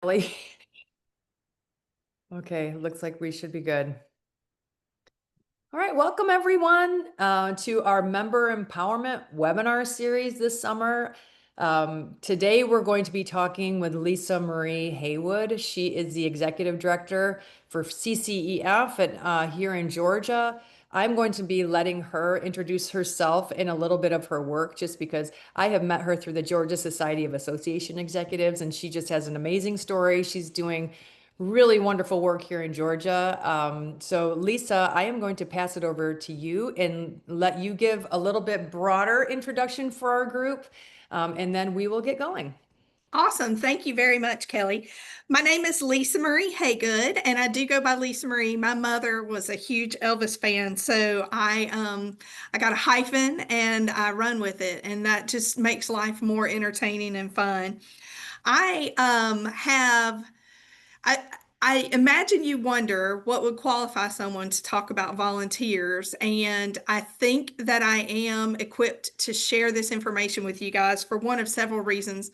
Kelly. Okay, looks like we should be good. All right, welcome everyone to our member empowerment webinar series this summer. Today we're going to be talking with Lisa Marie Haywood. She is the executive director for CCEF here in Georgia. I'm going to be letting her introduce herself and a little bit of her work just because I have met her through the Georgia Society of Association Executives, and she just has an amazing story. She's doing really wonderful work here in Georgia. So Lisa, I am going to pass it over to you and let you give a little bit broader introduction for our group, and then we will get going. Awesome. Thank you very much, Kelly. My name is Lisa Marie Haygood, and I do go by Lisa Marie. My mother was a huge Elvis fan, so I got a hyphen and I run with it, and that just makes life more entertaining and fun. I have I I imagine you wonder what would qualify someone to talk about volunteers, and I think that I am equipped to share this information with you guys for one of several reasons.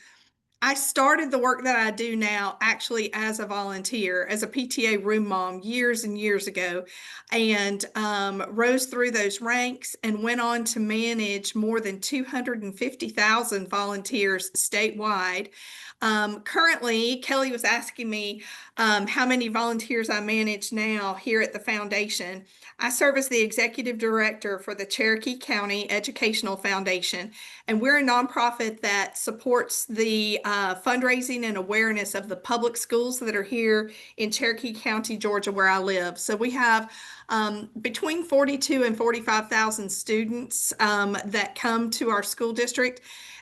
I started the work that I do now actually as a volunteer, as a PTA room mom years and years ago, and rose through those ranks and went on to manage more than 250,000 volunteers statewide. Currently, Kelly was asking me how many volunteers I manage now here at the foundation. I serve as the executive director for the Cherokee County Educational Foundation, and we're a nonprofit that supports the fundraising and awareness of the public schools that are here in Cherokee County, Georgia, where I live. So we have between 42 and 45,000 students that come to our school district.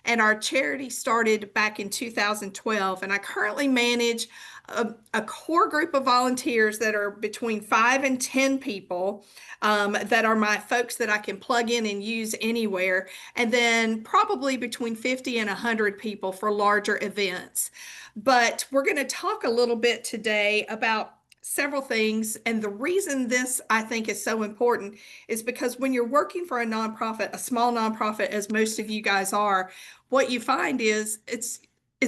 And our charity started back in 2012. And I currently manage a core group of volunteers that are between 5 and 10 people that are my folks that I can plug in and use anywhere. And then probably between 50 and 100 people for larger events. But we're going to talk a little bit today about several things. And the reason this I think is so important is because when you're working for a nonprofit, a small nonprofit, as most of you guys are, what you find is it's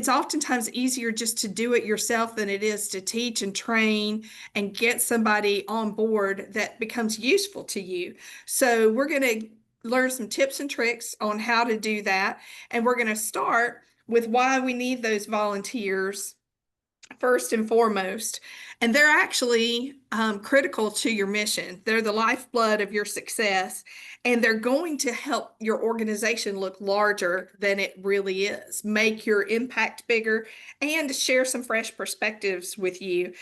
oftentimes easier just to do it yourself than it is to teach and train and get somebody on board that becomes useful to you. So we're going to learn some tips and tricks on how to do that. And we're going to start with why we need those volunteers first and foremost. And they're actually critical to your mission. They're the lifeblood of your success, and they're going to help your organization look larger than it really is, make your impact bigger, and share some fresh perspectives with you.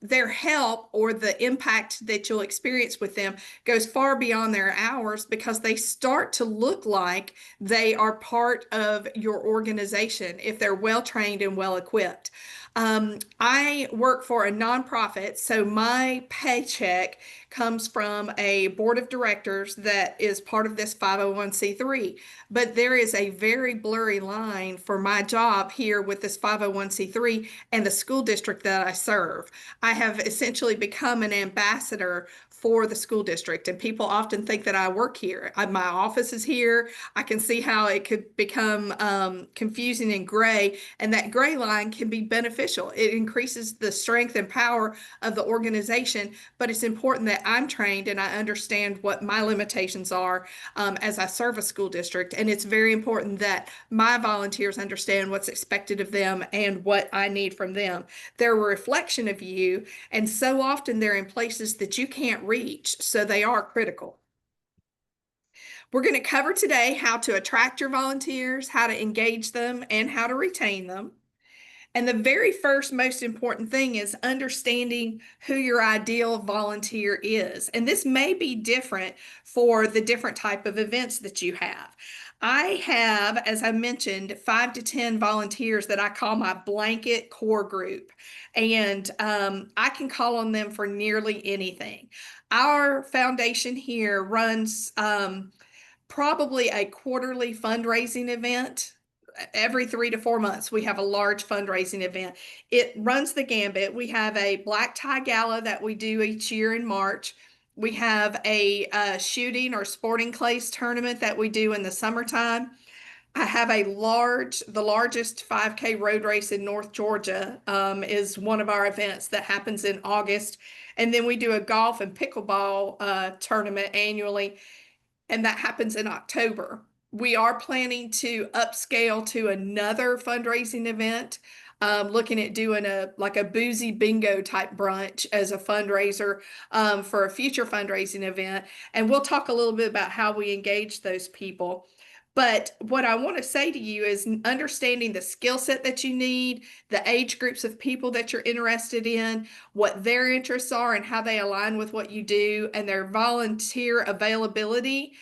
Their help or the impact that you'll experience with them goes far beyond their hours because they start to look like they are part of your organization if they're well trained and well equipped. I work for a nonprofit, so my paycheck comes from a board of directors that is part of this 501c3. But there is a very blurry line for my job here with this 501c3 and the school district that I serve. I have essentially become an ambassador for the school district, and people often think that I work here. My office is here. I can see how it could become confusing and gray, and that gray line can be beneficial. It increases the strength and power of the organization, but it's important that I'm trained and I understand what my limitations are as I serve a school district. And it's very important that my volunteers understand what's expected of them and what I need from them. They're a reflection of you, and so often they're in places that you can't reach, so they are critical. We're going to cover today how to attract your volunteers, how to engage them, and how to retain them. And the very first most important thing is understanding who your ideal volunteer is. And this may be different for the different type of events that you have. I have, as I mentioned, 5 to 10 volunteers that I call my blanket core group. And I can call on them for nearly anything. Our foundation here runs probably a quarterly fundraising event. Every 3 to 4 months, we have a large fundraising event. It runs the gambit. We have a black tie gala that we do each year in March. We have a shooting or sporting clays tournament that we do in the summertime. I have the largest 5K road race in North Georgia, is one of our events that happens in August. And then we do a golf and pickleball tournament annually, and that happens in October. We are planning to upscale to another fundraising event, looking at doing a boozy bingo type brunch as a fundraiser for a future fundraising event. And we'll talk a little bit about how we engage those people. But what I want to say to you is understanding the skill set that you need, the age groups of people that you're interested in, what their interests are and how they align with what you do, and their volunteer availability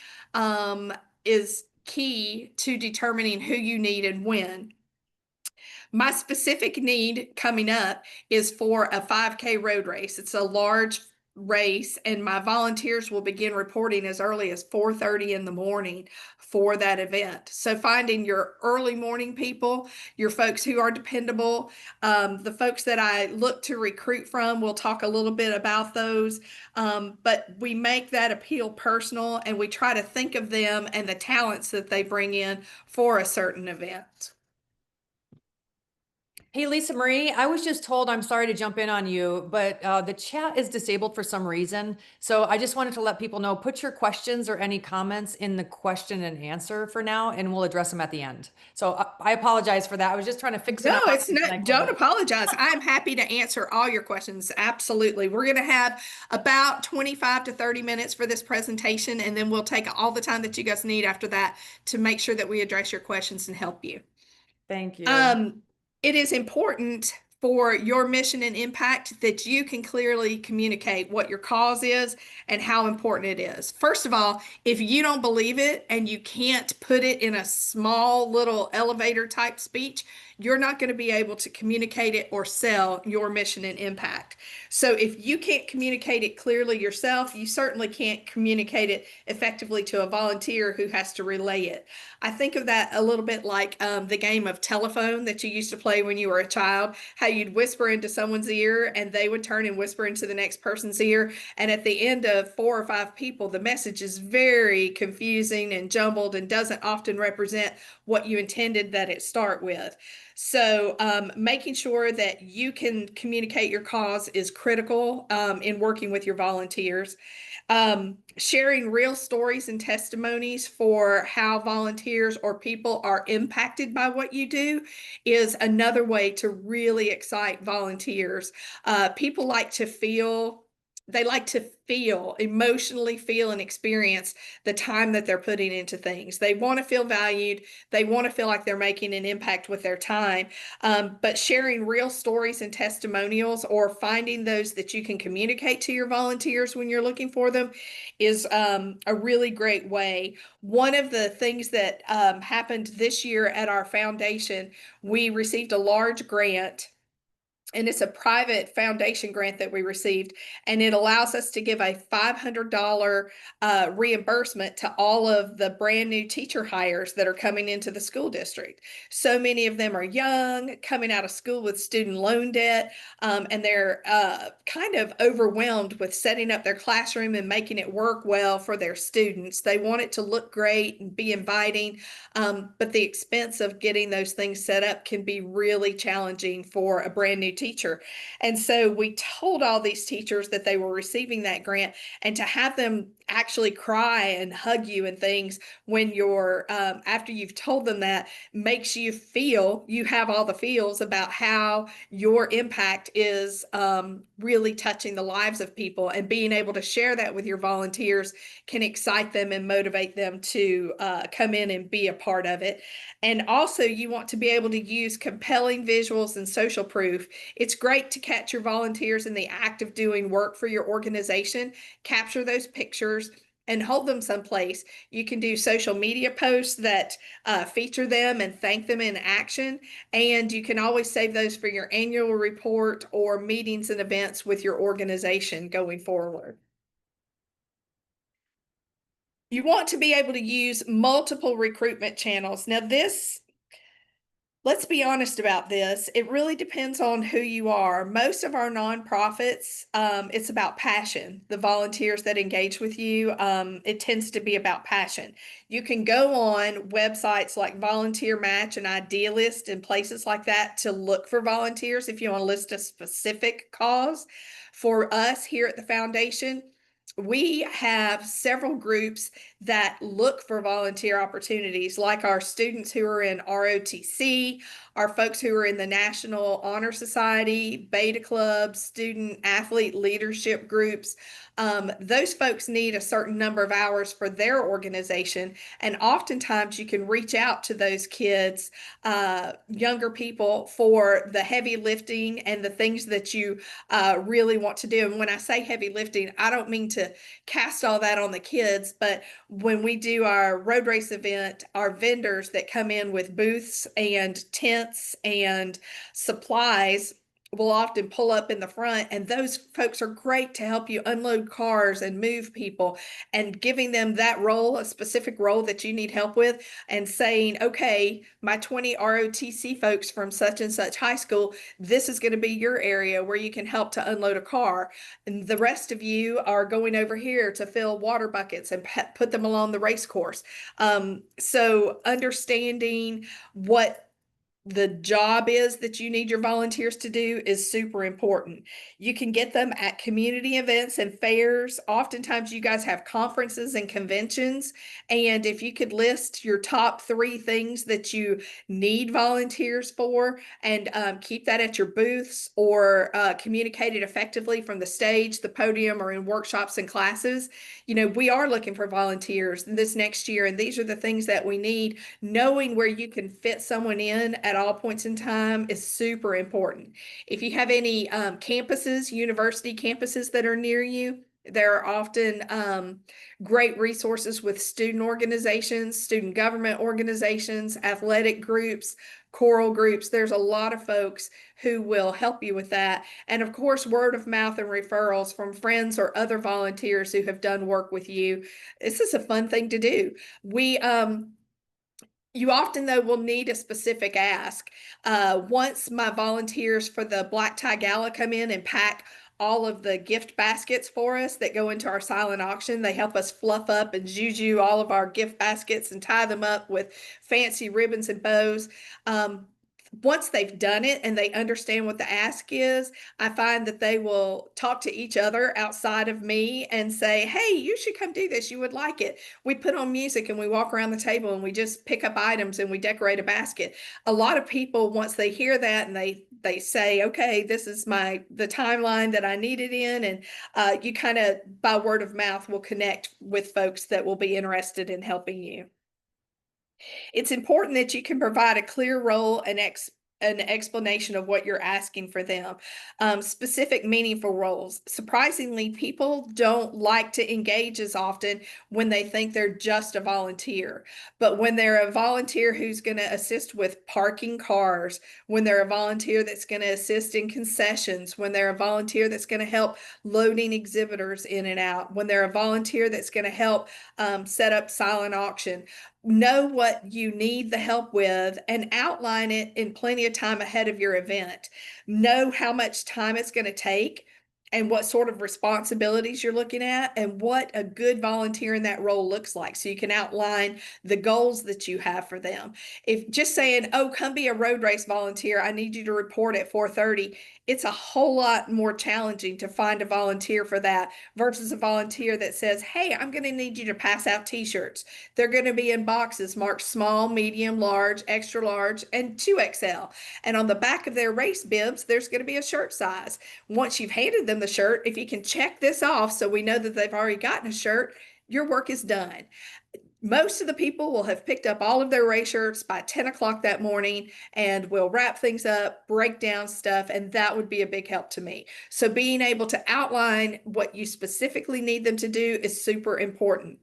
is key to determining who you need and when. My specific need coming up is for a 5K road race. It's a large race, and my volunteers will begin reporting as early as 4:30 in the morning for that event. So finding your early morning people, your folks who are dependable, the folks that I look to recruit from, we'll talk a little bit about those. But we make that appeal personal, and we try to think of them and the talents that they bring in for a certain event. Hey, Lisa Marie, I was just told, I'm sorry to jump in on you, but the chat is disabled for some reason. So I just wanted to let people know, put your questions or any comments in the question and answer for now, and we'll address them at the end. So I apologize for that. I was just trying to fix it No, up. it's And I not. Don't couldn't. apologize. I'm happy to answer all your questions. Absolutely. We're going to have about 25 to 30 minutes for this presentation, and then we'll take all the time that you guys need after that to make sure that we address your questions and help you. Thank you. It is important for your mission and impact that you can clearly communicate what your cause is and how important it is. First of all, if you don't believe it and you can't put it in a small little elevator type speech, you're not going to be able to communicate it or sell your mission and impact. So if you can't communicate it clearly yourself, you certainly can't communicate it effectively to a volunteer who has to relay it. I think of that a little bit like the game of telephone that you used to play when you were a child, how you'd whisper into someone's ear and they would turn and whisper into the next person's ear. And at the end of 4 or 5 people, the message is very confusing and jumbled and doesn't often represent what you intended that it start with. So making sure that you can communicate your cause is critical in working with your volunteers. Sharing real stories and testimonies for how volunteers or people are impacted by what you do is another way to really excite volunteers. People like to feel, they like to emotionally feel and experience the time that they're putting into things. They want to feel valued. They want to feel like they're making an impact with their time. But sharing real stories and testimonials, or finding those that you can communicate to your volunteers when you're looking for them, is a really great way. One of the things that happened this year at our foundation, we received a large grant, and it's a private foundation grant that we received, and it allows us to give a $500 reimbursement to all of the brand new teacher hires that are coming into the school district. So many of them are young, coming out of school with student loan debt, and they're kind of overwhelmed with setting up their classroom and making it work well for their students. They want it to look great and be inviting, but the expense of getting those things set up can be really challenging for a brand new teacher. And so we told all these teachers that they were receiving that grant, and to have them actually cry and hug you and things when you're after you've told them that, makes you feel you have all the feels about how your impact is really touching the lives of people, and being able to share that with your volunteers can excite them and motivate them to come in and be a part of it. And also, you want to be able to use compelling visuals and social proof. It's great to catch your volunteers in the act of doing work for your organization, capture those pictures and hold them someplace. You can do social media posts that feature them and thank them in action. And you can always save those for your annual report or meetings and events with your organization going forward. You want to be able to use multiple recruitment channels. Now, this Let's be honest about this. It really depends on who you are. Most of our nonprofits, it's about passion. The volunteers that engage with you, it tends to be about passion. You can go on websites like Volunteer Match and Idealist and places like that to look for volunteers if you want to list a specific cause. For us here at the foundation, we have several groups that look for volunteer opportunities, like our students who are in ROTC, our folks who are in the National Honor Society, Beta Club, student athlete leadership groups. Those folks need a certain number of hours for their organization. And oftentimes you can reach out to those kids, younger people, for the heavy lifting and the things that you really want to do. And when I say heavy lifting, I don't mean to cast all that on the kids, but when we do our road race event, our vendors that come in with booths and tents and supplies will often pull up in the front, and those folks are great to help you unload cars and move people, and giving them that role, a specific role that you need help with, and saying, okay, my 20 ROTC folks from such and such high school, this is going to be your area where you can help to unload a car, and the rest of you are going over here to fill water buckets and put them along the race course. So understanding what the job is that you need your volunteers to do is super important. You can get them at community events and fairs. Oftentimes you guys have conferences and conventions. And if you could list your top 3 things that you need volunteers for, and keep that at your booths, or communicate it effectively from the stage, the podium, or in workshops and classes. We are looking for volunteers this next year, and these are the things that we need. Knowing where you can fit someone in at all points in time is super important. If you have any campuses, university campuses that are near you, there are often great resources with student organizations, student government organizations, athletic groups, choral groups. There's a lot of folks who will help you with that. And of course, word of mouth and referrals from friends or other volunteers who have done work with you. This is a fun thing to do. You often, though, will need a specific ask. Once my volunteers for the Black Tie Gala come in and pack all of the gift baskets for us that go into our silent auction, they help us fluff up and juju all of our gift baskets and tie them up with fancy ribbons and bows. Once they've done it and they understand what the ask is, I find that they will talk to each other outside of me and say, hey, you should come do this. You would like it. We put on music and we walk around the table and we just pick up items and we decorate a basket. A lot of people, once they hear that and they say, okay, this is the timeline that I need it in, and you kind of by word of mouth will connect with folks that will be interested in helping you. It's important that you can provide a clear role and an explanation of what you're asking for them. Specific, meaningful roles. Surprisingly, people don't like to engage as often when they think they're just a volunteer. But when they're a volunteer who's going to assist with parking cars, when they're a volunteer that's going to assist in concessions, when they're a volunteer that's going to help loading exhibitors in and out, when they're a volunteer that's going to help set up silent auction, know what you need the help with and outline it in plenty of time ahead of your event. Know how much time it's going to take and what sort of responsibilities you're looking at and what a good volunteer in that role looks like, so you can outline the goals that you have for them. If just saying, oh, come be a road race volunteer, I need you to report at 4:30, it's a whole lot more challenging to find a volunteer for that versus a volunteer that says, hey, I'm going to need you to pass out t-shirts. They're going to be in boxes marked small, medium, large, extra large, and 2XL. And on the back of their race bibs, there's going to be a shirt size. Once you've handed them the shirt, if you can check this off so we know that they've already gotten a shirt, your work is done. Most of the people will have picked up all of their race shirts by 10 o'clock that morning, and we'll wrap things up, break down stuff, and that would be a big help to me. So being able to outline what you specifically need them to do is super important.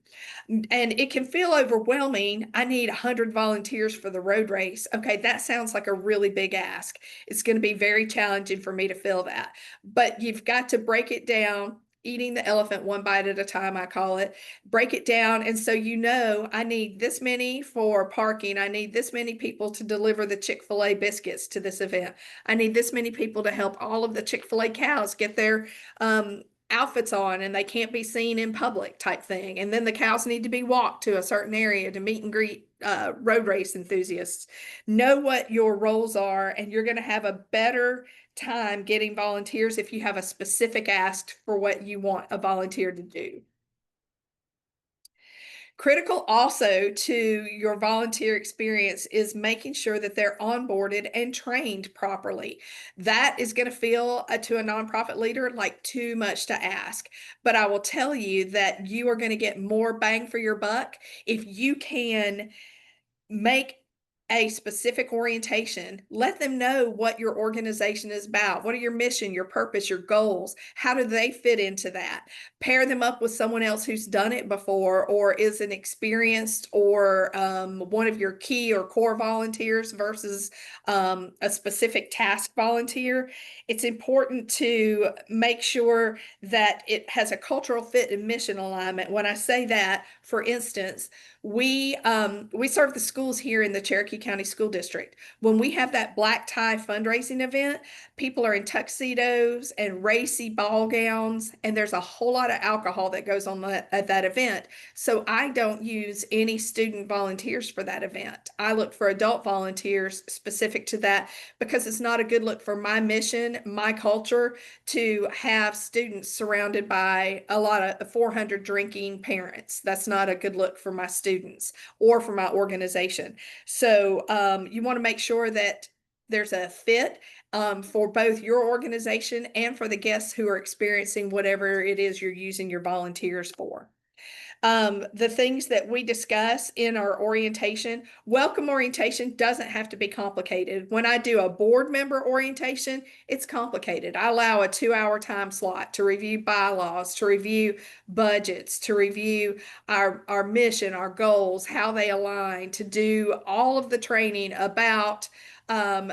And it can feel overwhelming. I need 100 volunteers for the road race. Okay, that sounds like a really big ask. It's going to be very challenging for me to fill that. But you've got to break it down eating the elephant one bite at a time, I call it. Break it down. And so, I need this many for parking. I need this many people to deliver the Chick-fil-A biscuits to this event. I need this many people to help all of the Chick-fil-A cows get their outfits on and they can't be seen in public type thing. And then the cows need to be walked to a certain area to meet and greet road race enthusiasts. Know what your roles are, and you're going to have a better time getting volunteers if you have a specific ask for what you want a volunteer to do. Critical also to your volunteer experience is making sure that they're onboarded and trained properly. That is going to feel to a nonprofit leader like too much to ask. But I will tell you that you are going to get more bang for your buck if you can make a specific orientation. Let them know what your organization is about. What are your mission, your purpose, your goals? How do they fit into that? Pair them up with someone else who's done it before or is an experienced or one of your key or core volunteers versus a specific task volunteer. It's important to make sure that it has a cultural fit and mission alignment. When I say that, for instance, we serve the schools here in the Cherokee County School District. When we have that black tie fundraising event, people are in tuxedos and racy ball gowns, and there's a whole lot of alcohol that goes on at that event. So I don't use any student volunteers for that event. I look for adult volunteers specific to that because it's not a good look for my mission, my culture, to have students surrounded by a lot of 400 drinking parents. That's not a good look for my students or for my organization. So you want to make sure that there's a fit for both your organization and for the guests who are experiencing whatever it is you're using your volunteers for. The things that we discuss in our orientation, welcome orientation doesn't have to be complicated. When I do a board member orientation, it's complicated. I allow a 2-hour time slot to review bylaws, to review budgets, to review our mission, our goals, how they align, to do all of the training about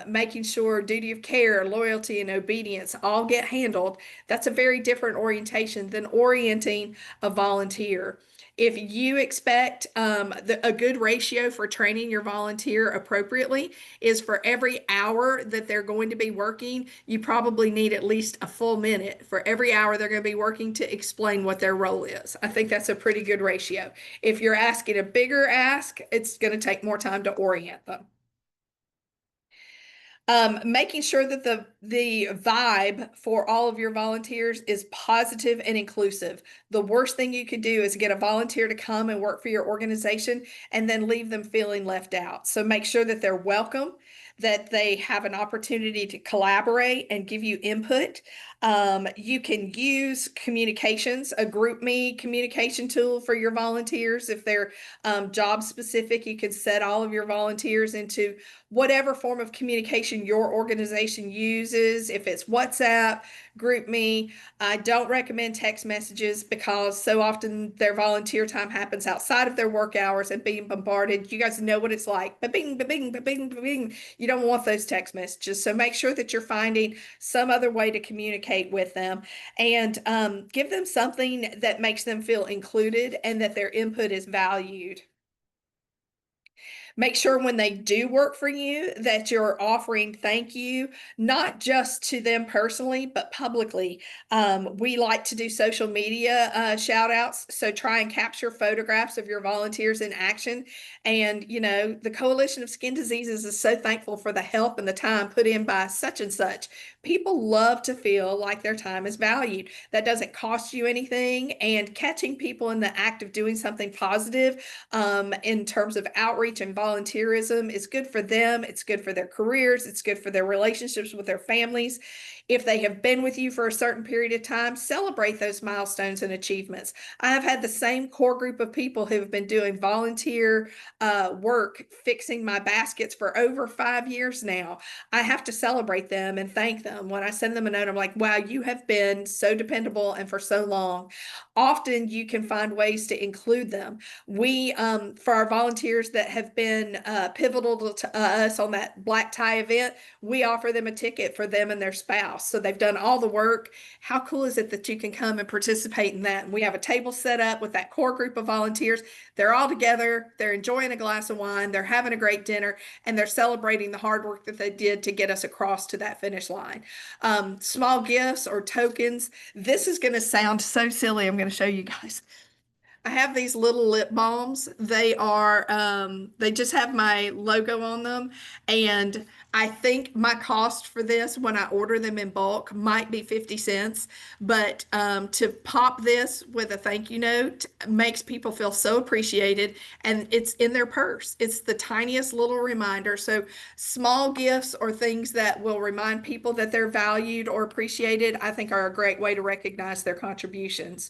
making sure duty of care, loyalty, and obedience all get handled. That's a very different orientation than orienting a volunteer. If you expect a good ratio for training your volunteer appropriately is for every hour that they're going to be working, you probably need at least a full minute for every hour they're going to be working to explain what their role is. I think that's a pretty good ratio. If you're asking a bigger ask, it's going to take more time to orient them. Making sure that the vibe for all of your volunteers is positive and inclusive. The worst thing you could do is get a volunteer to come and work for your organization and then leave them feeling left out. So make sure that they're welcome, that they have an opportunity to collaborate and give you input. You can use communications, a GroupMe communication tool for your volunteers. If they're job specific, you can set all of your volunteers into whatever form of communication your organization uses. If it's WhatsApp, GroupMe. I don't recommend text messages because so often their volunteer time happens outside of their work hours and being bombarded. You guys know what it's like. Ba-bing, ba-bing, ba-bing, ba-bing. You don't want those text messages. So make sure that you're finding some other way to communicate with them and give them something that makes them feel included and that their input is valued. Make sure when they do work for you that you're offering thank you, not just to them personally, but publicly. We like to do social media shout outs. So try and capture photographs of your volunteers in action. And, the Coalition of Skin Diseases is so thankful for the help and the time put in by such and such. People love to feel like their time is valued. That doesn't cost you anything. And catching people in the act of doing something positive in terms of outreach and volunteerism is good for them. It's good for their careers. It's good for their relationships with their families. If they have been with you for a certain period of time, celebrate those milestones and achievements. I have had the same core group of people who have been doing volunteer work fixing my baskets for over 5 years now. I have to celebrate them and thank them. When I send them a note, I'm like, wow, you have been so dependable and for so long. Often you can find ways to include them. We, for our volunteers that have been pivotal to us on that black tie event, we offer them a ticket for them and their spouse. cost. So they've done all the work. How cool is it that you can come and participate in that? And we have a table set up with that core group of volunteers. They're all together, they're enjoying a glass of wine, they're having a great dinner, and they're celebrating the hard work that they did to get us across to that finish line. Small gifts or tokens. This is going to sound so silly. I'm going to show you guys. I have these little lip balms. They are, they just have my logo on them. And I think my cost for this when I order them in bulk might be 50 cents. But to pop this with a thank you note makes people feel so appreciated. And it's in their purse. It's the tiniest little reminder. So small gifts or things that will remind people that they're valued or appreciated, I think are a great way to recognize their contributions.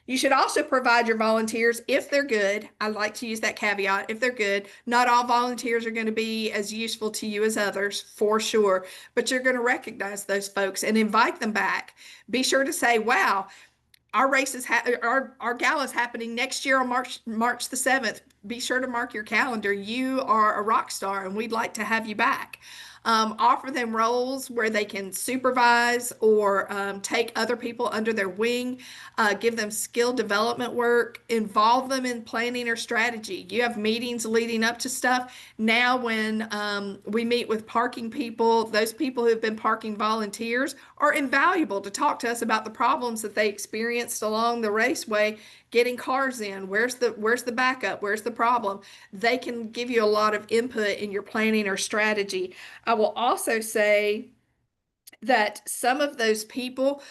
You should also provide your volunteers if they're good. I like to use that caveat, if they're good. Not all volunteers are going to be as useful to you as others, for sure, but you're going to recognize those folks and invite them back. Be sure to say, wow, our race is our gala is happening next year on March the 7th. Be sure to mark your calendar. You are a rock star and we'd like to have you back. Offer them roles where they can supervise or take other people under their wing, give them skill development work, involve them in planning or strategy. You have meetings leading up to stuff. Now, when we meet with parking people, those people who have been parking volunteers are invaluable to talk to us about the problems that they experienced along the raceway getting cars in. Where's the backup? Where's the problem? They can give you a lot of input in your planning or strategy. I will also say that some of those people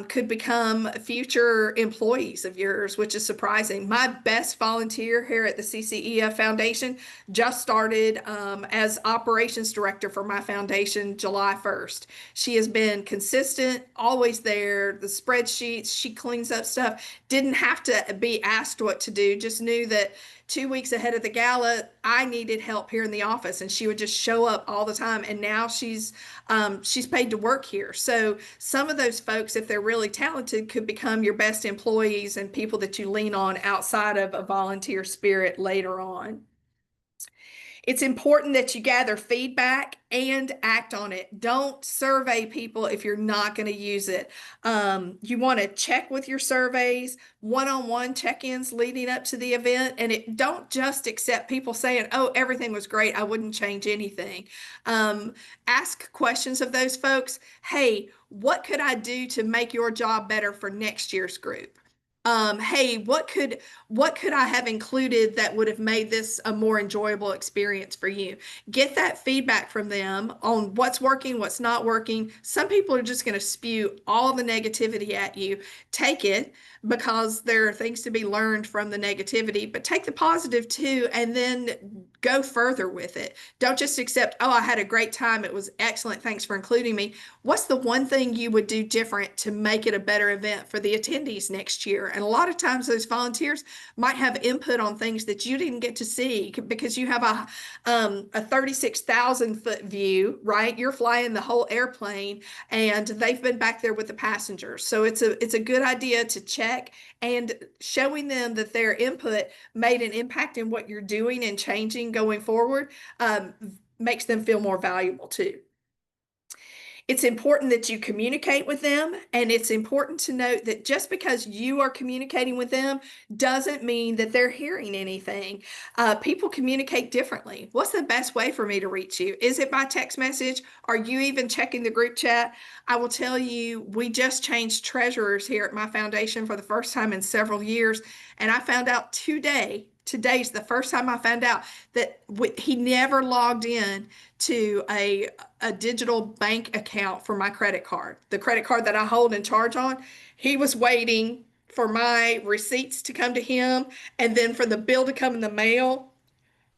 could become future employees of yours, which is surprising. My best volunteer here at the CCEF Foundation just started as operations director for my foundation July 1st. She has been consistent, always there, the spreadsheets, she cleans up stuff, didn't have to be asked what to do, just knew that 2 weeks ahead of the gala, I needed help here in the office, and she would just show up all the time. And now she's paid to work here. So some of those folks, if they're really talented, could become your best employees and people that you lean on outside of a volunteer spirit later on. It's important that you gather feedback and act on it. Don't survey people if you're not going to use it. You want to check with your surveys, one-on-one check-ins leading up to the event, and don't just accept people saying, oh, everything was great, I wouldn't change anything. Ask questions of those folks. Hey, what could I do to make your job better for next year's group? Hey, what could I have included that would have made this a more enjoyable experience for you? Get that feedback from them on what's working, what's not working. Some people are just going to spew all the negativity at you. Take it, because there are things to be learned from the negativity, but take the positive too, and then go further with it. Don't just accept, oh, I had a great time, it was excellent, thanks for including me. What's the one thing you would do different to make it a better event for the attendees next year? And a lot of times those volunteers might have input on things that you didn't get to see because you have a 36,000-foot view, right? You're flying the whole airplane and they've been back there with the passengers. So it's a good idea to check, and showing them that their input made an impact in what you're doing and changing going forward makes them feel more valuable too. It's important that you communicate with them, and it's important to note that just because you are communicating with them doesn't mean that they're hearing anything. People communicate differently. What's the best way for me to reach you? Is it by text message? Are you even checking the group chat? I will tell you, we just changed treasurers here at my foundation for the first time in several years, and I found out today's the first time I found out that he never logged in to a digital bank account for my credit card. The credit card that I hold and charge on, he was waiting for my receipts to come to him and then for the bill to come in the mail,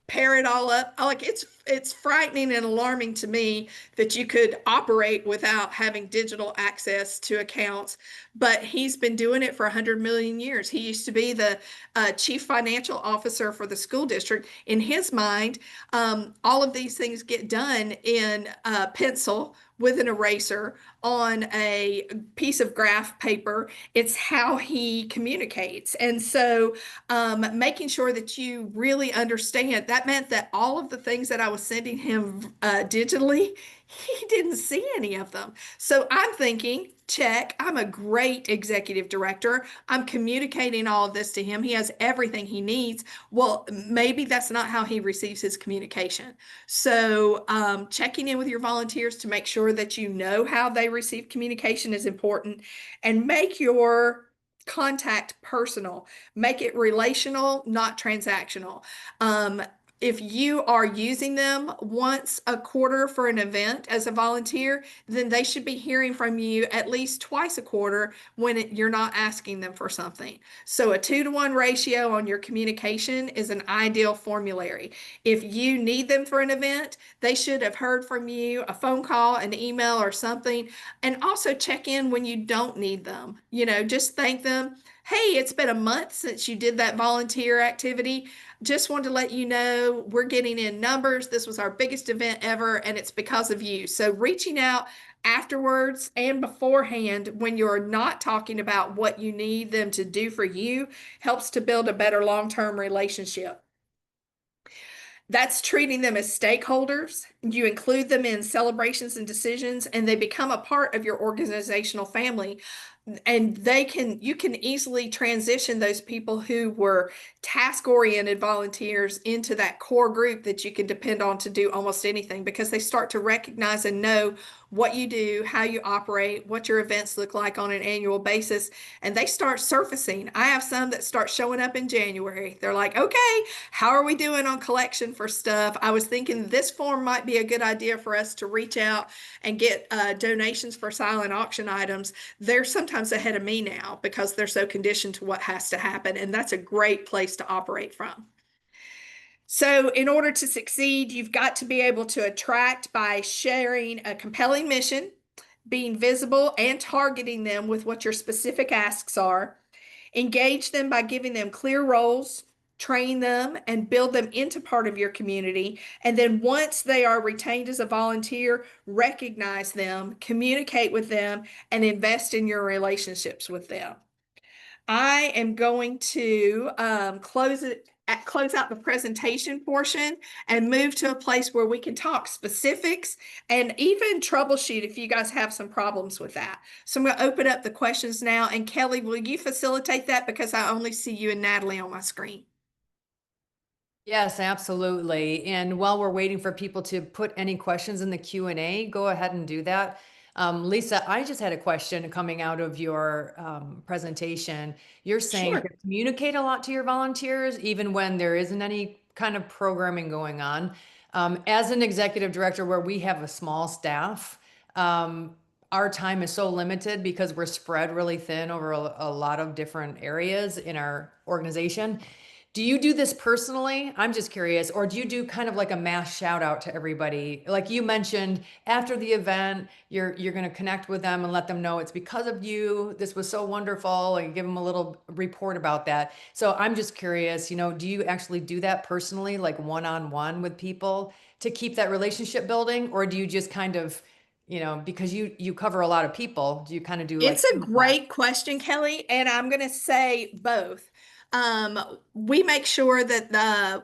pair it all up. Like it's frightening and alarming to me that you could operate without having digital access to accounts. But he's been doing it for 100 million years. He used to be the chief financial officer for the school district. In his mind, all of these things get done in pencil with an eraser on a piece of graph paper. It's how he communicates. And so making sure that you really understand, that meant that all of the things that I was sending him digitally, he didn't see any of them. So I'm thinking, check, I'm a great executive director. I'm communicating all of this to him. He has everything he needs. Well, maybe that's not how he receives his communication. So checking in with your volunteers to make sure that you know how they receive communication is important, and make your contact personal. Make it relational, not transactional. Um, if you are using them once a quarter for an event as a volunteer, then they should be hearing from you at least twice a quarter when you're not asking them for something. So a 2-to-1 ratio on your communication is an ideal formulary. If you need them for an event, they should have heard from you, a phone call, an email, or something. And also check in when you don't need them. Just thank them. Hey, it's been a month since you did that volunteer activity. Just wanted to let you know we're getting in numbers. This was our biggest event ever, and it's because of you. So reaching out afterwards and beforehand when you're not talking about what you need them to do for you helps to build a better long-term relationship. That's treating them as stakeholders. You include them in celebrations and decisions, and they become a part of your organizational family. And you can easily transition those people who were task-oriented volunteers into that core group that you can depend on to do almost anything, because they start to recognize and know what you do, how you operate, what your events look like on an annual basis, and they start surfacing. I have some that start showing up in January. They're like, okay, how are we doing on collection for stuff? I was thinking this form might be a good idea for us to reach out and get donations for silent auction items. They're sometimes ahead of me now because they're so conditioned to what has to happen, and that's a great place to operate from. So in order to succeed, you've got to be able to attract by sharing a compelling mission, being visible and targeting them with what your specific asks are. Engage them by giving them clear roles, train them, and build them into part of your community. And then once they are retained as a volunteer, recognize them, communicate with them, and invest in your relationships with them. I am going to close out the presentation portion and move to a place where we can talk specifics and even troubleshoot if you guys have some problems with that. So I'm going to open up the questions now. And Kelly, will you facilitate that, because I only see you and Natalie on my screen? Yes, absolutely. And while we're waiting for people to put any questions in the Q&A, go ahead and do that. Lisa, I just had a question coming out of your presentation. You're saying to Sure. communicate a lot to your volunteers, even when there isn't any kind of programming going on. As an executive director where we have a small staff, our time is so limited because we're spread really thin over a lot of different areas in our organization. Do you do this personally? I'm just curious. Or do you do kind of like a mass shout out to everybody? Like you mentioned, after the event, you're going to connect with them and let them know it's because of you. This was so wonderful, and give them a little report about that. So I'm just curious, do you actually do that personally, like one-on-one with people to keep that relationship building? Or do you just kind of, because you cover a lot of people, do you kind of do like It's a some of that? great question, Kelly, and I'm going to say both. We make sure that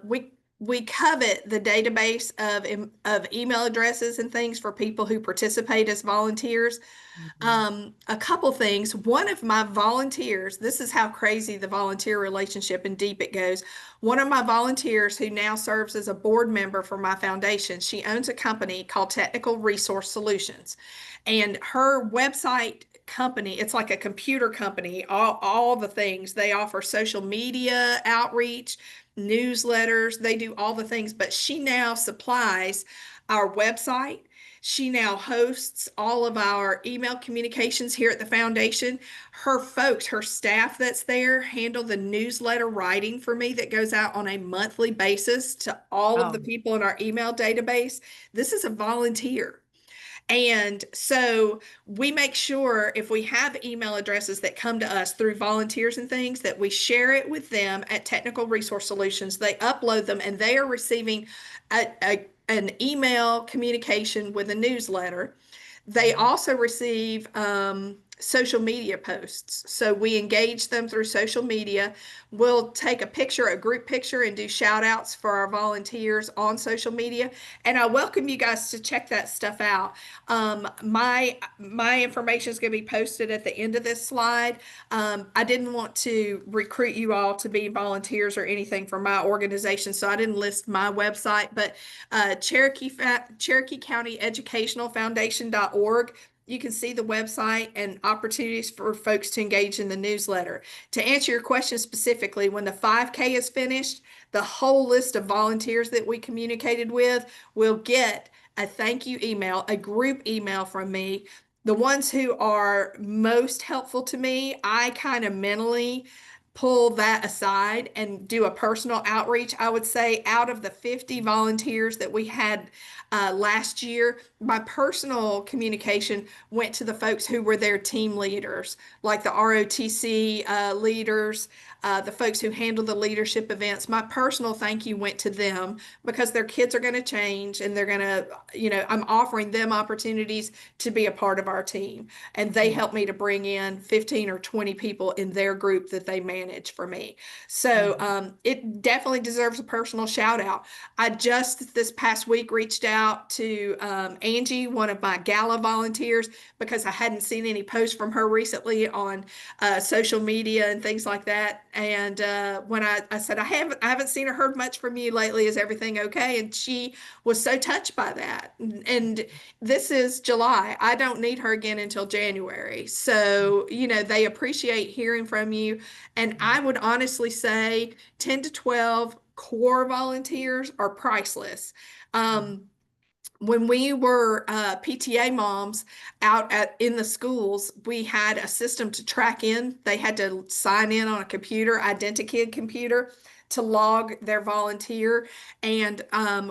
we covet the database of email addresses and things for people who participate as volunteers. Mhm. A couple things. One of my volunteers, this is how crazy the volunteer relationship and deep it goes. One of my volunteers, who now serves as a board member for my foundation, she owns a company called Technical Resource Solutions. And her website company, it's like a computer company, all the things. They offer social media outreach, newsletters, they do all the things, but she now supplies our website. She now hosts all of our email communications here at the foundation. Her folks, her staff that's there, handle the newsletter writing for me that goes out on a monthly basis to all of the Wow. people in our email database. This is a volunteer. And so we make sure, if we have email addresses that come to us through volunteers and things, that we share it with them at Technical Resource Solutions. They upload them, and they are receiving an email communication with a newsletter. They also receive social media posts. So we engage them through social media. We'll take a picture, a group picture, and do shout outs for our volunteers on social media. And I welcome you guys to check that stuff out. My information is going to be posted at the end of this slide. I didn't want to recruit you all to be volunteers or anything for my organization, so I didn't list my website, but Cherokee County Educational Foundation.org. You can see the website and opportunities for folks to engage in the newsletter. To answer your question specifically, when the 5K is finished, the whole list of volunteers that we communicated with will get a thank you email, a group email from me. The ones who are most helpful to me, I kind of mentally pull that aside and do a personal outreach. I would say out of the 50 volunteers that we had last year, my personal communication went to the folks who were their team leaders, like the ROTC leaders, the folks who handle the leadership events. My personal thank you went to them because their kids are going to change and they're going to, I'm offering them opportunities to be a part of our team. And they help me to bring in 15 or 20 people in their group that they manage for me. So it definitely deserves a personal shout out. I just this past week reached out to Angie, one of my gala volunteers, because I hadn't seen any posts from her recently on social media and things like that. And when I said, I haven't seen or heard much from you lately. Is everything okay? And she was so touched by that. And this is July. I don't need her again until January. So, they appreciate hearing from you. And I would honestly say 10 to 12 core volunteers are priceless. When we were PTA moms out in the schools, we had a system to track in. They had to sign in on a computer, IdentiKid computer, to log their volunteer. And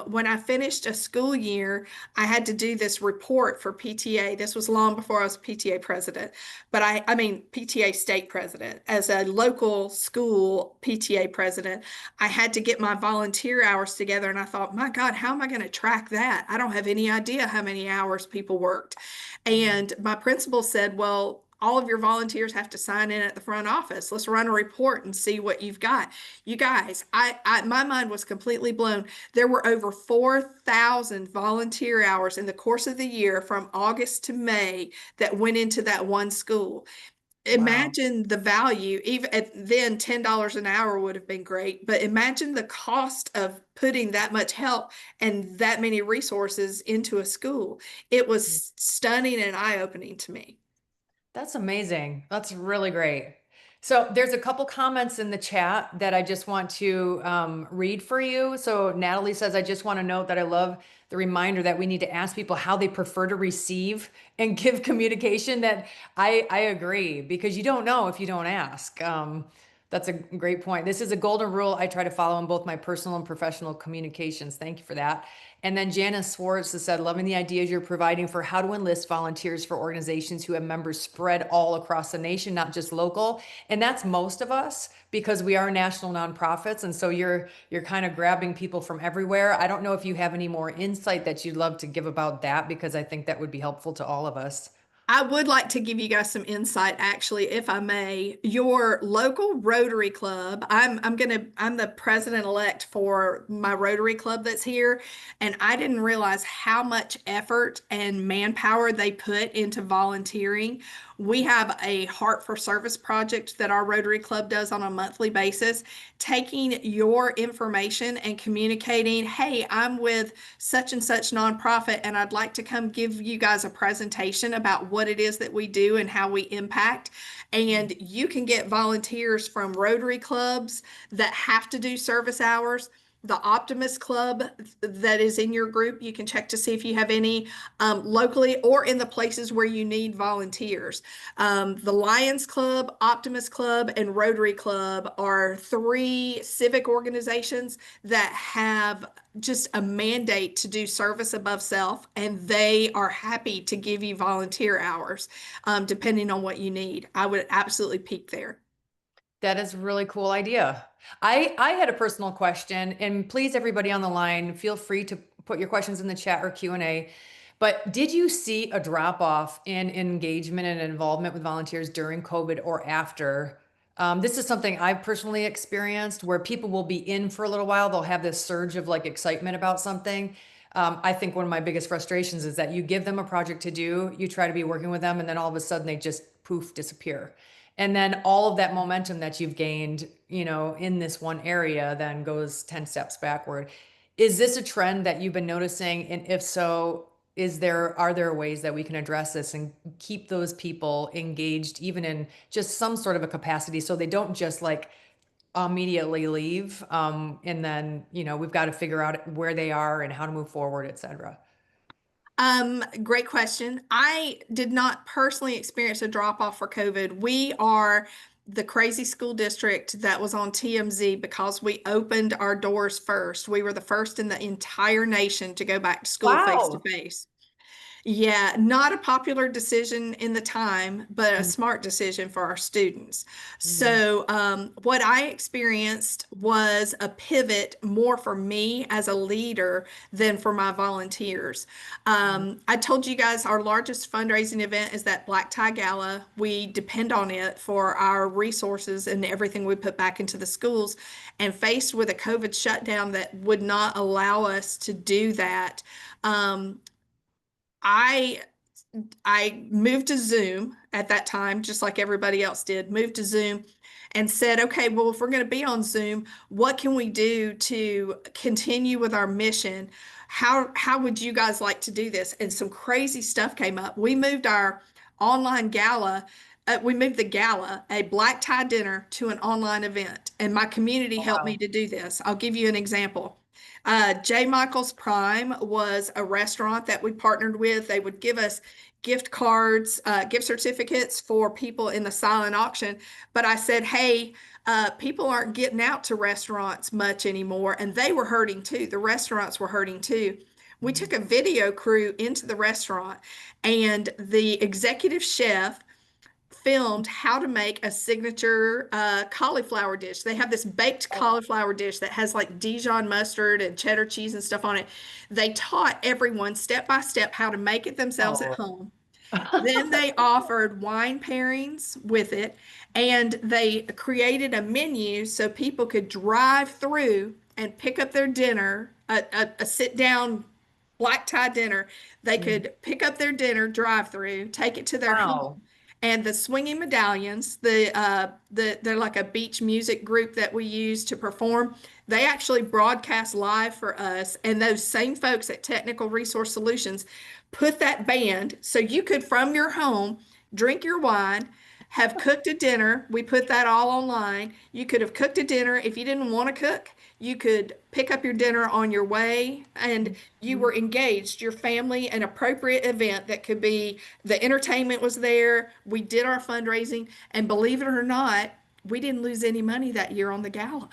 when I finished a school year, I had to do this report for PTA. This was long before I was PTA president, but I mean PTA state president. As a local school PTA president, I had to get my volunteer hours together. And I thought, my God, how am I going to track that? I don't have any idea how many hours people worked. And my principal said, well, all of your volunteers have to sign in at the front office. Let's run a report and see what you've got. You guys, my mind was completely blown. There were over 4,000 volunteer hours in the course of the year from August to May that went into that one school. Wow. Imagine the value, even then $10 an hour would have been great, but imagine the cost of putting that much help and that many resources into a school. It was stunning and eye-opening to me. That's amazing. That's really great. So there's a couple comments in the chat that I just want to read for you. So Natalie says, I just want to note that I love the reminder that we need to ask people how they prefer to receive and give communication. That I agree, because you don't know if you don't ask. That's a great point. This is a golden rule I try to follow in both my personal and professional communications. Thank you for that. And then Janice Swartz has said, loving the ideas you're providing for how to enlist volunteers for organizations who have members spread all across the nation, not just local. And that's most of us, because we are national nonprofits. And so you're kind of grabbing people from everywhere. I don't know if you have any more insight that you'd love to give about that, because I think that would be helpful to all of us. I would like to give you guys some insight, actually, if I may. Your local Rotary Club, I'm the president-elect for my Rotary Club that's here, and I didn't realize how much effort and manpower they put into volunteering. We have a Heart for Service project that our Rotary Club does on a monthly basis, taking your information and communicating, hey, I'm with such and such nonprofit, and I'd like to come give you guys a presentation about what it is that we do and how we impact. And you can get volunteers from Rotary clubs that have to do service hours. The Optimist Club that is in your group, you can check to see if you have any locally or in the places where you need volunteers. The Lions Club, Optimist Club, and Rotary Club are three civic organizations that have just a mandate to do service above self, and they are happy to give you volunteer hours depending on what you need. I would absolutely peak there. That is a really cool idea. I had a personal question, and please, everybody on the line, feel free to put your questions in the chat or Q&A. But did you see a drop off in engagement and involvement with volunteers during COVID or after? This is something I've personally experienced where people will be in for a little while. They'll have this surge of like excitement about something. I think one of my biggest frustrations is that you give them a project to do, you try to be working with them, and then all of a sudden they just poof disappear. And then all of that momentum that you've gained, in this one area then goes 10 steps backward. Is this a trend that you've been noticing? And if so, are there ways that we can address this and keep those people engaged even in just some sort of a capacity so they don't just like immediately leave? And then, we've got to figure out where they are and how to move forward, et cetera. Great question. I did not personally experience a drop off for COVID. We are the crazy school district that was on TMZ because we opened our doors first. We were the first in the entire nation to go back to school face to Wow. face. Yeah, not a popular decision in the time, but a smart decision for our students. Mhm. So, what I experienced was a pivot more for me as a leader than for my volunteers. I told you guys our largest fundraising event is that Black Tie Gala. We depend on it for our resources and everything we put back into the schools. And faced with a COVID shutdown that would not allow us to do that, um, I I moved to Zoom at that time, just like everybody else did, moved to Zoom and said, okay, well, if we're going to be on Zoom, what can we do to continue with our mission? How would you guys like to do this? And some crazy stuff came up. We moved our online gala. We moved the gala, a black tie dinner, to an online event, and my community helped me Wow. to do this. I'll give you an example. J. Michael's Prime was a restaurant that we partnered with. They would give us gift cards, gift certificates for people in the silent auction. But I said, hey, people aren't getting out to restaurants much anymore, and they were hurting too. The restaurants were hurting too. We took a video crew into the restaurant, and the executive chef filmed how to make a signature cauliflower dish. They have this baked Oh, cauliflower dish that has like Dijon mustard and cheddar cheese and stuff on it. They taught everyone step by step how to make it themselves at oh. home. Then they offered wine pairings with it, and they created a menu so people could drive through and pick up their dinner, a sit down black tie dinner. They Mhm. could pick up their dinner, drive through, take it to their home. Wow. And the swinging medallions, they're like a beach music group that we use to perform. They actually broadcast live for us, and those same folks at Technical Resource Solutions put that band so you could from your home drink your wine, have cooked a dinner. We put that all online. You could have cooked a dinner if you didn't want to cook. You could pick up your dinner on your way, and you Mhm. were engaged, your family, an appropriate event that could be the entertainment was there. We did our fundraising, and believe it or not, we didn't lose any money that year on the gala.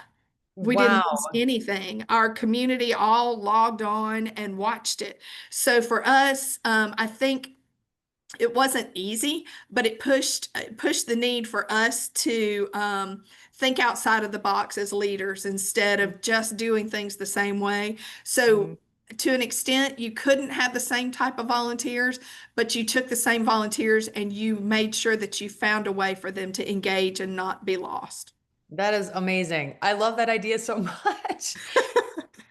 We didn't lose Wow. anything. Our community all logged on and watched it. So for us, I think it wasn't easy, but it pushed the need for us to think outside of the box as leaders instead of just doing things the same way. So Mhm. to an extent, you couldn't have the same type of volunteers, but you took the same volunteers and you made sure that you found a way for them to engage and not be lost. That is amazing. I love that idea so much.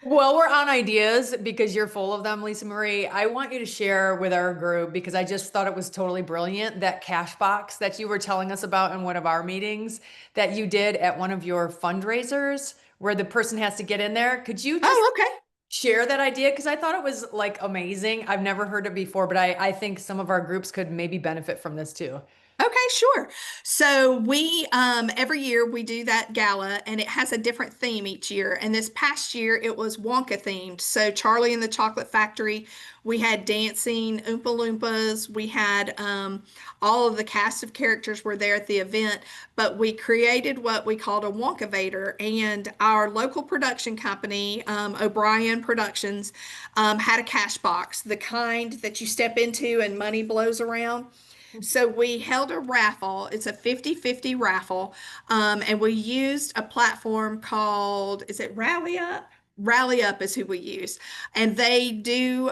Well, we're on ideas because you're full of them, Lisa Marie. I want you to share with our group because I just thought it was totally brilliant that cash box that you were telling us about in one of our meetings that you did at one of your fundraisers where the person has to get in there. Could you just Oh, okay. share that idea? Because I thought it was like amazing. I've never heard it before, but I think some of our groups could maybe benefit from this too. Okay, sure. So we every year we do that gala and it has a different theme each year. And this past year it was Wonka themed. So Charlie and the Chocolate Factory, we had dancing Oompa Loompas, we had all of the cast of characters were there at the event, but we created what we called a Wonkavator. And our local production company, O'Brien Productions, had a cash box, the kind that you step into and money blows around. So we held a raffle. It's a 50-50 raffle. And we used a platform called, is it Rally Up? Rally Up is who we use, and they do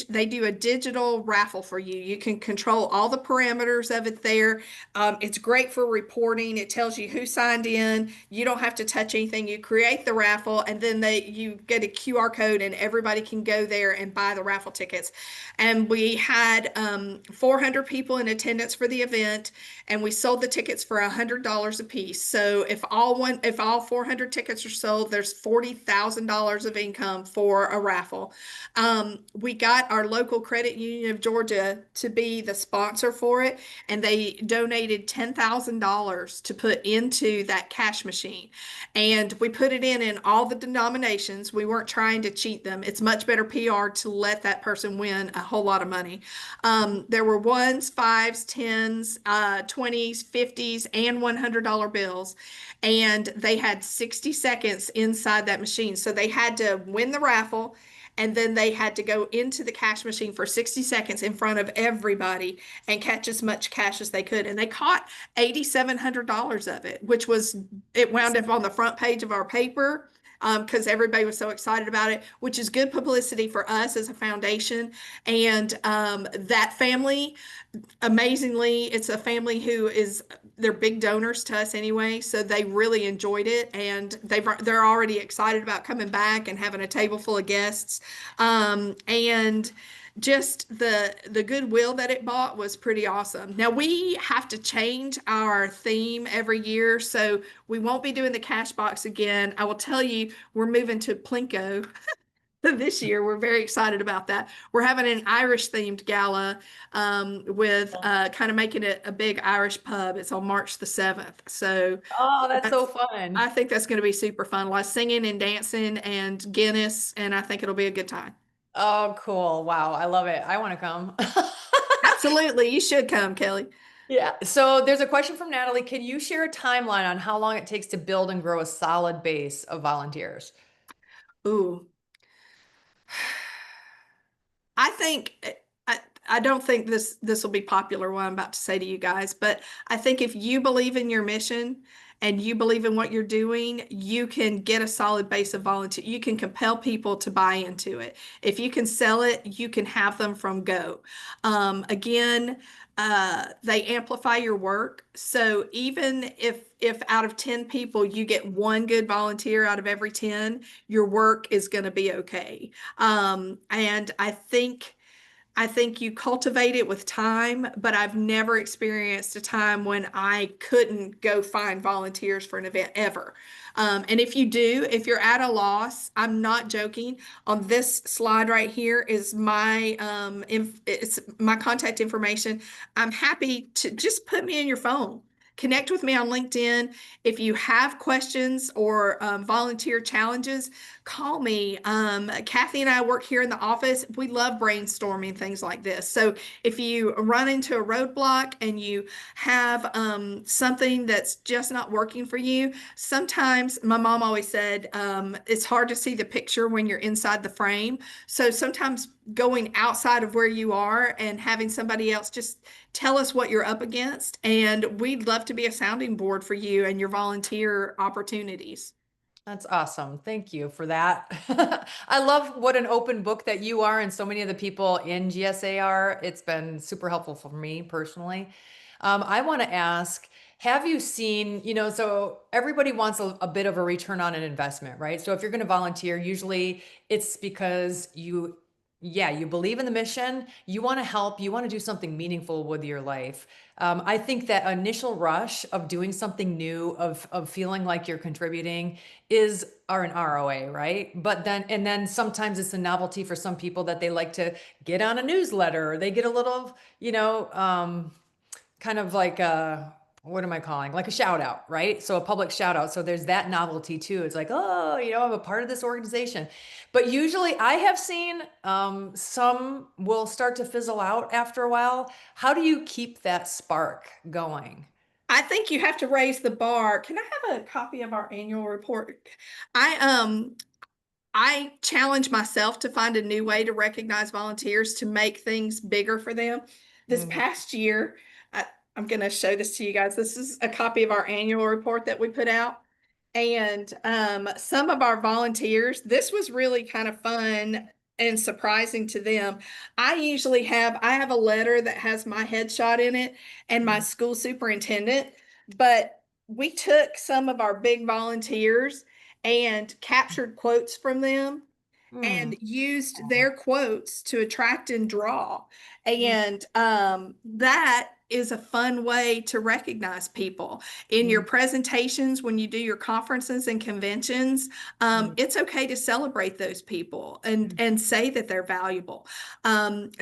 they do a digital raffle for you. You can control all the parameters of it there. It's great for reporting. It tells you who signed in. You don't have to touch anything. You create the raffle, and then you get a QR code, and everybody can go there and buy the raffle tickets. And we had 400 people in attendance for the event, and we sold the tickets for $100 a piece. So if all 400 tickets are sold, there's $40,000 of income for a raffle. We got our local credit union of Georgia to be the sponsor for it, and they donated $10,000 to put into that cash machine. And we put it in all the denominations. We weren't trying to cheat them. It's much better PR to let that person win a whole lot of money. There were ones, fives, tens, 20s, 50s, and $100 bills. And they had 60 seconds inside that machine. So they had to win the raffle, and then they had to go into the cash machine for 60 seconds in front of everybody and catch as much cash as they could. And they caught $8,700 of it, it wound up on the front page of our paper because everybody was so excited about it, which is good publicity for us as a foundation. And that family, amazingly, it's a family they're big donors to us anyway, so they really enjoyed it, and they're already excited about coming back and having a table full of guests. And just the goodwill that it bought was pretty awesome. Now we have to change our theme every year, so we won't be doing the cash box again. I will tell you, we're moving to Plinko this year. We're very excited about that. We're having an Irish themed gala with kind of making it a big Irish pub. It's on March the 7th. So Oh, that's so I fun. think that's going to be super fun. A lot of singing and dancing and Guinness, and I think it'll be a good time. Oh, cool. Wow. I love it. I want to come. Absolutely. You should come, Kelly. Yeah. So there's a question from Natalie. Can you share a timeline on how long it takes to build and grow a solid base of volunteers? Ooh. I think I don't think this will be popular what I'm about to say to you guys, but I think if you believe in your mission and you believe in what you're doing, you can get a solid base of volunteer. You can compel people to buy into it. If you can sell it, you can have them from go. Again, they amplify your work. So even if out of 10 people you get one good volunteer out of every 10, your work is going to be okay. And I think you cultivate it with time, but I've never experienced a time when I couldn't go find volunteers for an event ever. And if you do, if you're at a loss, I'm not joking. On this slide right here is it's my contact information. I'm happy to just put me in your phone. Connect with me on LinkedIn. If you have questions or volunteer challenges, call me. Kathy and I work here in the office. We love brainstorming things like this. So if you run into a roadblock and you have something that's just not working for you, sometimes my mom always said it's hard to see the picture when you're inside the frame. So sometimes going outside of where you are and having somebody else just tell us what you're up against, and we'd love to be a sounding board for you and your volunteer opportunities. That's awesome. Thank you for that. I love what an open book that you are and so many of the people in GSA are. It's been super helpful for me personally. I want to ask, have you seen, so everybody wants a bit of a return on an investment, right? So if you're going to volunteer, usually it's because you believe in the mission, you want to help, you want to do something meaningful with your life. I think that initial rush of doing something new, of feeling like you're contributing, are an ROA, right? But then sometimes it's a novelty for some people that they like to get on a newsletter, or they get a little, kind of like what am I calling? Like a shout out, right? So a public shout out. So there's that novelty too. It's like, oh, I'm a part of this organization. But usually I have seen some will start to fizzle out after a while. How do you keep that spark going? I think you have to raise the bar. Can I have a copy of our annual report? I challenge myself to find a new way to recognize volunteers to make things bigger for them. This Mhm. past year, I'm going to show this to you guys. This is a copy of our annual report that we put out. And some of our volunteers, this was really kind of fun and surprising to them. I have a letter that has my headshot in it and my Mhm. school superintendent, but we took some of our big volunteers and captured quotes from them Mm, and used their quotes to attract and draw. And that is a fun way to recognize people. In your mm, presentations, when you do your conferences and conventions, mm, it's okay to celebrate those people mm, and say that they're valuable.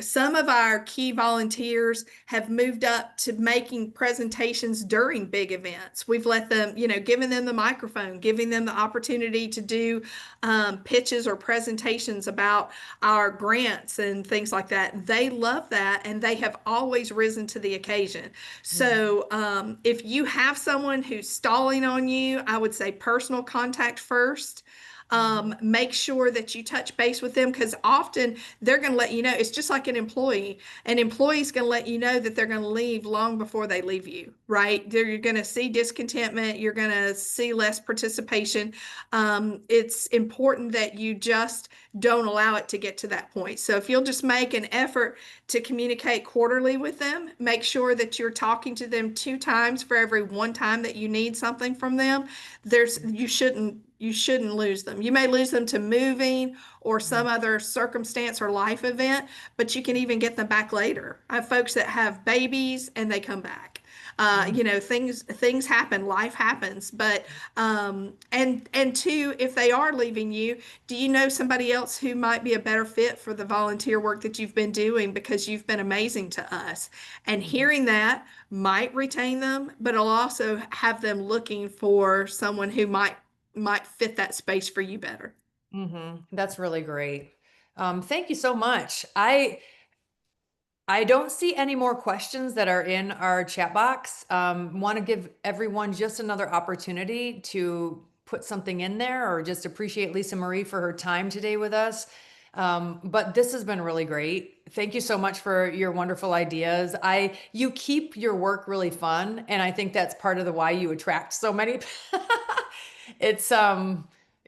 Some of our key volunteers have moved up to making presentations during big events. We've let them, given them the microphone, giving them the opportunity to do pitches or presentations about our grants and things like that. They love that and they have always risen to the occasion. mm, So if you have someone who's stalling on you, I would say personal contact first. mhm. Make sure that you touch base with them because often they're going to let you know. It's just like an employee. An employee's going to let you know that they're going to leave long before they leave you, right? You're going to see discontentment. You're going to see less participation. It's important that you just don't allow it to get to that point. So if you'll just make an effort to communicate quarterly with them, make sure that you're talking to them 2 times for every 1 time that you need something from them. You shouldn't lose them. You may lose them to moving or some other circumstance or life event, but you can even get them back later. I have folks that have babies and they come back. Mm, Things happen, life happens, but and two, if they are leaving you, do you know somebody else who might be a better fit for the volunteer work that you've been doing because you've been amazing to us? And mhm, hearing that might retain them, but it'll also have them looking for someone who might fit that space for you better. That's really great. Thank you so much. I don't see any more questions that are in our chat box. Want to give everyone just another opportunity to put something in there or just appreciate Lisa Marie for her time today with us. But this has been really great. Thank you so much for your wonderful ideas. You keep your work really fun, and I think that's part of the why you attract so many. It's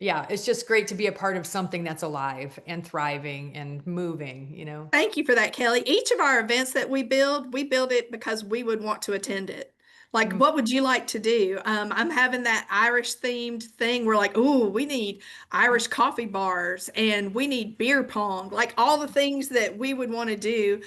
yeah, it's just great to be a part of something that's alive and thriving and moving, you know. Thank you for that, Kelly. Each of our events that we build it because we would want to attend it. Like, Mm, what would you like to do? I'm having that Irish themed thing. We're like, oh, we need Irish coffee bars and we need beer pong. Like all the things that we would want to do.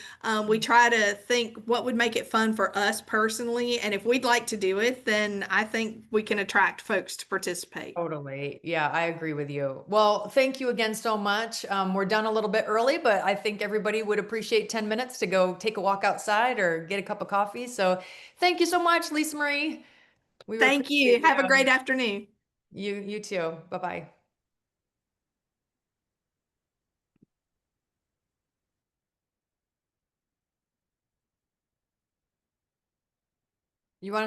We mm. try to think what would make it fun for us personally. And if we'd like to do it, then I think we can attract folks to participate. Totally. Yeah, I agree with you. Well, thank you again so much. We're done a little bit early, but I think everybody would appreciate 10 minutes to go take a walk outside or get a cup of coffee. So thank you so much, Lisa Marie. We Thank appreciate you. Have a great afternoon. you too. Bye-bye. You want to